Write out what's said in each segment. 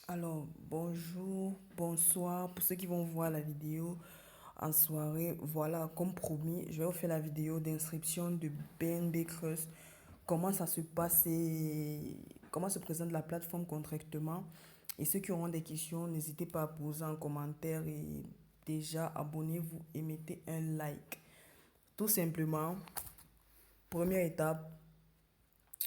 Alors, bonjour, bonsoir pour ceux qui vont voir la vidéo en soirée. Voilà, comme promis, je vais vous faire la vidéo d'inscription de BNB Trust. Comment ça se passe et comment se présente la plateforme correctement. Et ceux qui auront des questions, n'hésitez pas à poser en commentaire et déjà abonnez-vous et mettez un like. Tout simplement, première étape,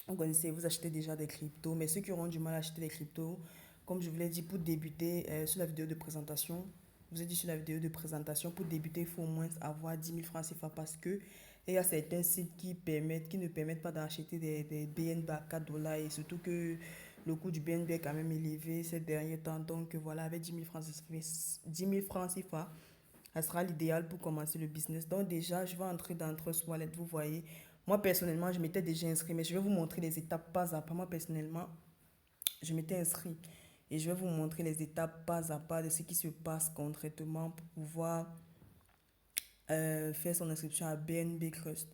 vous connaissez, vous achetez déjà des cryptos, mais ceux qui auront du mal à acheter des cryptos, comme je vous l'ai dit, pour débuter sur la vidéo de présentation, je vous ai dit sur la vidéo de présentation, pour débuter, il faut au moins avoir 10 000 francs CFA parce que il y a certains sites qui ne permettent pas d'acheter des BNB à 4 dollars et surtout que le coût du BNB est quand même élevé ces derniers temps. Donc voilà, avec 10 000 francs, 10 000 francs CFA, ça sera l'idéal pour commencer le business. Donc déjà, je vais entrer dans Trust Wallet. Vous voyez, moi personnellement, je m'étais déjà inscrit, mais je vais vous montrer les étapes pas à pas. Moi personnellement, je m'étais inscrit et je vais vous montrer les étapes pas à pas de ce qui se passe concrètement pour pouvoir faire son inscription à BNB Trust.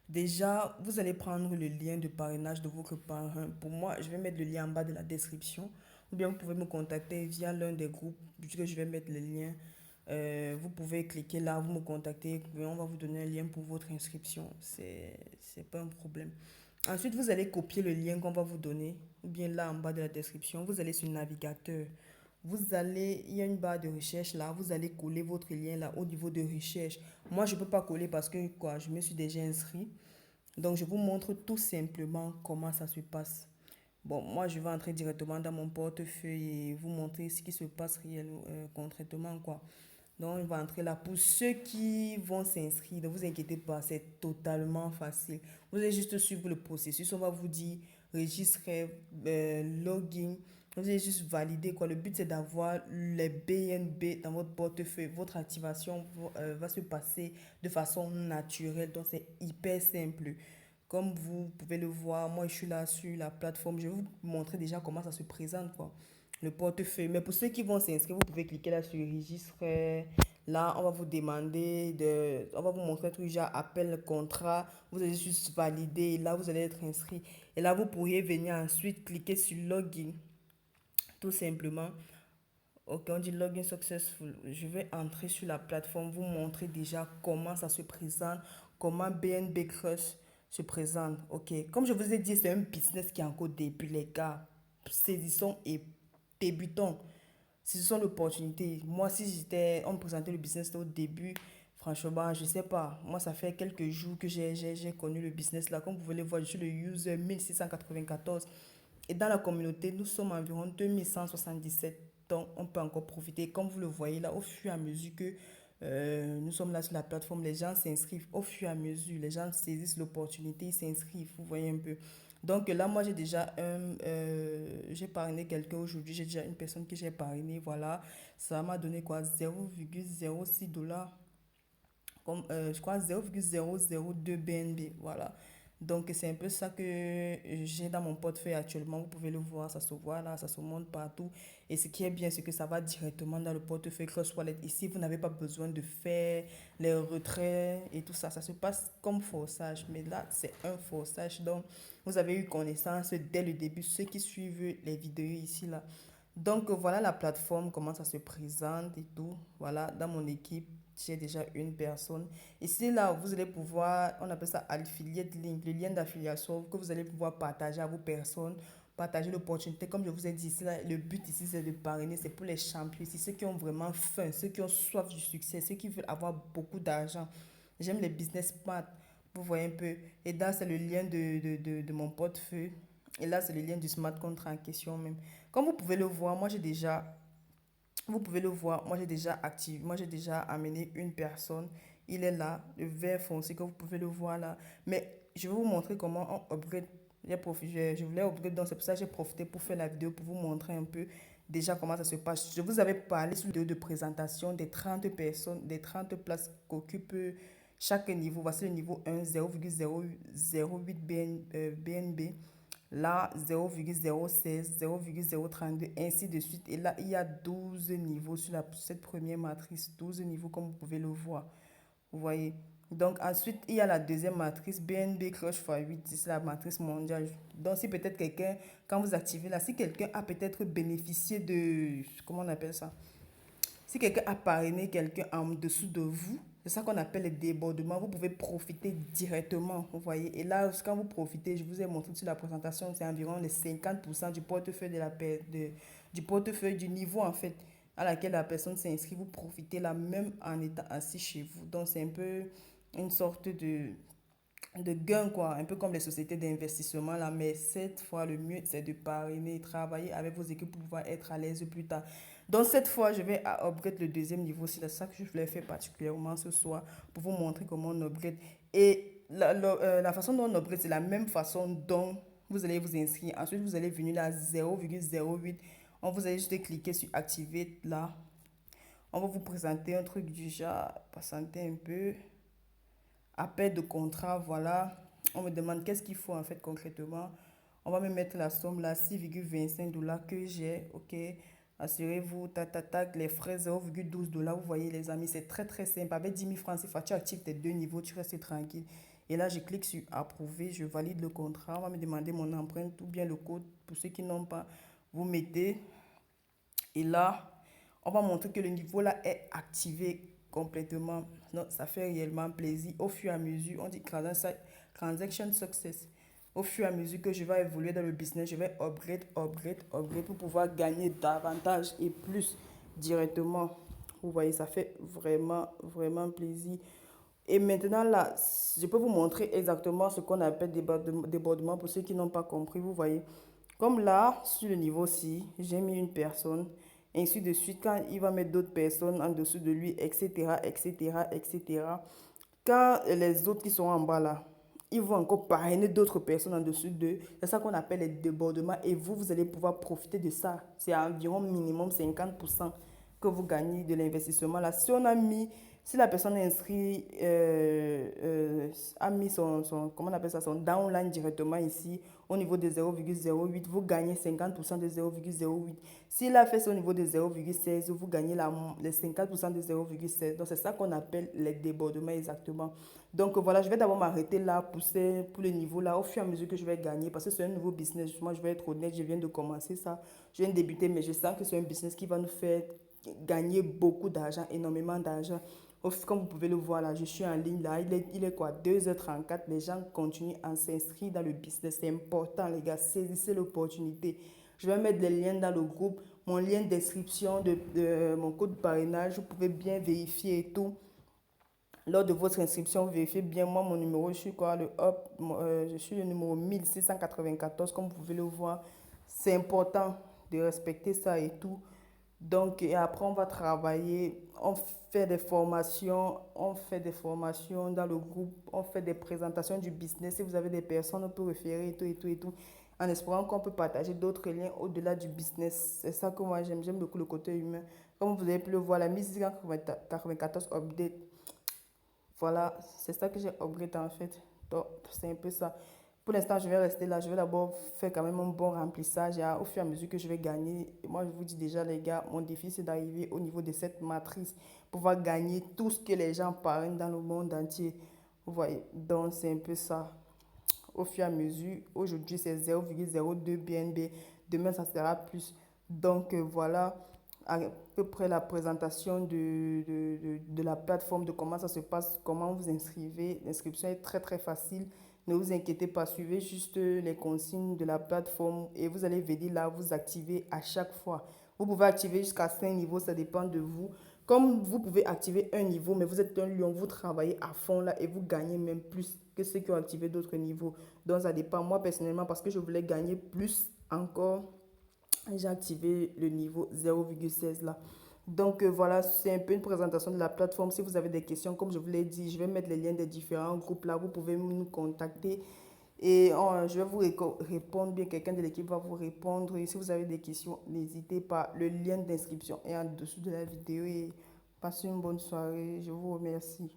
Déjà, vous allez prendre le lien de parrainage de votre parrain. Pour moi, je vais mettre le lien en bas de la description. Ou bien vous pouvez me contacter via l'un des groupes, puisque je vais mettre le lien. Vous pouvez cliquer là, vous me contactez, et on va vous donner un lien pour votre inscription. C'est pas un problème. Ensuite, vous allez copier le lien qu'on va vous donner, ou bien là en bas de la description, vous allez sur le navigateur. Il y a une barre de recherche là, vous allez coller votre lien là au niveau de recherche. Moi, je ne peux pas coller parce que quoi, je me suis déjà inscrit. Donc, je vous montre tout simplement comment ça se passe. Bon, moi, je vais entrer directement dans mon portefeuille et vous montrer ce qui se passe réellement, concrètement, quoi. Donc, on va entrer là. Pour ceux qui vont s'inscrire, ne vous inquiétez pas, c'est totalement facile. Vous allez juste suivre le processus. On va vous dire registrer, login. Vous allez juste valider quoi. Le but, c'est d'avoir les BNB dans votre portefeuille. Votre activation va se passer de façon naturelle. Donc, c'est hyper simple. Comme vous pouvez le voir, moi, je suis là sur la plateforme. Je vais vous montrer déjà comment ça se présente, quoi, le portefeuille. Mais pour ceux qui vont s'inscrire, vous pouvez cliquer là sur registre. Là, on va vous demander de. On va vous montrer un truc genre appel contrat. Vous allez juste valider. Et là, vous allez être inscrit. Et là, vous pourriez venir ensuite cliquer sur login. Tout simplement. Ok, on dit login successful. Je vais entrer sur la plateforme, vous montrer déjà comment ça se présente, comment BNB Crush se présente. Ok, comme je vous ai dit, c'est un business qui est encore début, les gars. Saisissons et débutons. Saisissons l'opportunité. Moi, si j'étais, on me présentait le business au début, franchement, je sais pas. Moi, ça fait quelques jours que j'ai connu le business là. Comme vous pouvez le voir, je suis le user 1694. Et dans la communauté, nous sommes environ 2177. Donc, on peut encore profiter. Comme vous le voyez là, au fur et à mesure que nous sommes là sur la plateforme, les gens s'inscrivent au fur et à mesure. Les gens saisissent l'opportunité, ils s'inscrivent. Vous voyez un peu. Donc là, moi, j'ai parrainé quelqu'un aujourd'hui. J'ai déjà une personne que j'ai parrainée. Voilà. Ça m'a donné quoi? 0,06 dollars, comme, je crois 0,002 BNB. Voilà. Donc, c'est un peu ça que j'ai dans mon portefeuille actuellement. Vous pouvez le voir, ça se voit là, ça se montre partout. Et ce qui est bien, c'est que ça va directement dans le portefeuille Cross Wallet. Ici, vous n'avez pas besoin de faire les retraits et tout ça. Ça se passe comme forçage. Mais là, c'est un forçage. Donc, vous avez eu connaissance dès le début, ceux qui suivent les vidéos ici là. Donc, voilà la plateforme, comment ça se présente et tout. Voilà, dans mon équipe, j'ai déjà une personne. Ici, là, vous allez pouvoir, on appelle ça affiliate link, le lien d'affiliation que vous allez pouvoir partager à vos personnes, partager l'opportunité. Comme je vous ai dit ici, là, le but ici, c'est de parrainer, c'est pour les champions ici, ceux qui ont vraiment faim, ceux qui ont soif du succès, ceux qui veulent avoir beaucoup d'argent. J'aime les business smart, vous voyez un peu. Et là, c'est le lien de mon portefeuille. Et là, c'est le lien du smart contract en question même. Comme vous pouvez le voir, vous pouvez le voir, moi j'ai déjà activé, moi j'ai déjà amené une personne. Il est là, le vert foncé que vous pouvez le voir là. Mais je vais vous montrer comment on upgrade. Je voulais upgrade, donc c'est pour ça que j'ai profité pour faire la vidéo pour vous montrer un peu déjà comment ça se passe. Je vous avais parlé sur la vidéo de présentation des 30 personnes, des 30 places qu'occupe chaque niveau. Voici le niveau 1, 0,008 BNB. Là, 0,016, 0,032, ainsi de suite. Et là, il y a 12 niveaux sur cette première matrice. 12 niveaux, comme vous pouvez le voir. Vous voyez. Donc, ensuite, il y a la deuxième matrice, BNB Crush x8, c'est la matrice mondiale. Donc, si peut-être quelqu'un, quand vous activez là, si quelqu'un a peut-être bénéficié de, comment on appelle ça? Si quelqu'un a parrainé quelqu'un en dessous de vous, c'est ça qu'on appelle les débordements, vous pouvez profiter directement, vous voyez. Et là, quand vous profitez, je vous ai montré sur la présentation, c'est environ les 50% du portefeuille du portefeuille du niveau en fait à laquelle la personne s'inscrit. Vous profitez là même en étant assis chez vous. Donc, c'est un peu une sorte de gain, quoi, un peu comme les sociétés d'investissement là, mais cette fois le mieux c'est de parrainer, travailler avec vos équipes pour pouvoir être à l'aise plus tard. Donc cette fois je vais upgrade le deuxième niveau, c'est ça que je voulais faire particulièrement ce soir pour vous montrer comment on upgrade. Et la façon dont on upgrade c'est la même façon dont vous allez vous inscrire. Ensuite vous allez venir là 0,08, on vous allez juste cliquer sur activer là. On va vous présenter un truc du genre, patienter un peu. Appel de contrat, voilà. On me demande qu'est-ce qu'il faut en fait concrètement. On va me mettre la somme là, 6,25 $ que j'ai. Ok. Assurez-vous, tac, les frais 0,12 $. Vous voyez les amis, c'est très très simple. Avec 10 000 francs CFA, tu actives tes deux niveaux, tu restes tranquille. Et là, je clique sur approuver, je valide le contrat. On va me demander mon empreinte ou bien le code. Pour ceux qui n'ont pas, vous mettez. Et là, on va montrer que le niveau là est activé complètement. Donc, ça fait réellement plaisir. Au fur et à mesure, on dit transaction success. Au fur et à mesure que je vais évoluer dans le business, je vais upgrade pour pouvoir gagner davantage et plus directement. Vous voyez, ça fait vraiment, vraiment plaisir. Et maintenant, là, je peux vous montrer exactement ce qu'on appelle débordement pour ceux qui n'ont pas compris. Vous voyez, comme là, sur le niveau ci, j'ai mis une personne, et ainsi de suite, quand il va mettre d'autres personnes en dessous de lui, etc., etc., etc. Quand les autres qui sont en bas là, ils vont encore parrainer d'autres personnes en dessous d'eux. C'est ça qu'on appelle les débordements et vous allez pouvoir profiter de ça. C'est environ minimum 50% que vous gagnez de l'investissement là. Si la personne inscrit, a mis comment on appelle ça, son downline directement ici, au niveau de 0,08, vous gagnez 50% de 0,08. S'il a fait ça au niveau de 0,16, vous gagnez les 50% de 0,16. Donc, c'est ça qu'on appelle les débordements exactement. Donc, voilà, je vais d'abord m'arrêter là pour le niveau là, au fur et à mesure que je vais gagner, parce que c'est un nouveau business. Moi, je vais être honnête, je viens de commencer ça. Je viens de débuter, mais je sens que c'est un business qui va nous faire gagner beaucoup d'argent, énormément d'argent. Comme vous pouvez le voir là, je suis en ligne là, il est quoi, 2h34, les gens continuent à s'inscrire dans le business, c'est important les gars, saisissez l'opportunité. Je vais mettre les liens dans le groupe, mon lien de description de mon code parrainage, vous pouvez bien vérifier et tout. Lors de votre inscription, vérifiez bien, moi mon numéro, je suis quoi, je suis le numéro 1694, comme vous pouvez le voir. C'est important de respecter ça et tout. Donc, et après, on va travailler, on fait des formations dans le groupe, on fait des présentations du business. Si vous avez des personnes, on peut référer et tout, et tout, et tout, en espérant qu'on peut partager d'autres liens au-delà du business. C'est ça que moi j'aime, j'aime beaucoup le côté humain. Comme vous avez pu le voir, la 1694 update, voilà, c'est ça que j'ai upgrade en fait. Donc, c'est un peu ça. Pour l'instant, je vais rester là. Je vais d'abord faire quand même un bon remplissage. Et au fur et à mesure que je vais gagner, moi, je vous dis déjà, les gars, mon défi, c'est d'arriver au niveau de cette matrice, pouvoir gagner tout ce que les gens parrainent dans le monde entier. Vous voyez, donc c'est un peu ça. Au fur et à mesure, aujourd'hui, c'est 0,02 BNB. Demain, ça sera plus. Donc, voilà à peu près la présentation de la plateforme, de comment ça se passe, comment vous inscrivez. L'inscription est très très facile. Ne vous inquiétez pas, suivez juste les consignes de la plateforme et vous allez venir là, vous activer à chaque fois. Vous pouvez activer jusqu'à 5 niveaux, ça dépend de vous. Comme vous pouvez activer un niveau, mais vous êtes un lion, vous travaillez à fond là et vous gagnez même plus que ceux qui ont activé d'autres niveaux. Donc ça dépend. Moi personnellement, parce que je voulais gagner plus encore, j'ai activé le niveau 0,16 là. Donc voilà, c'est un peu une présentation de la plateforme. Si vous avez des questions, comme je vous l'ai dit, je vais mettre les liens des différents groupes là. Vous pouvez nous contacter et je vais vous répondre. Bien, quelqu'un de l'équipe va vous répondre. Et si vous avez des questions, n'hésitez pas. Le lien d'inscription est en dessous de la vidéo. Et passez une bonne soirée. Je vous remercie.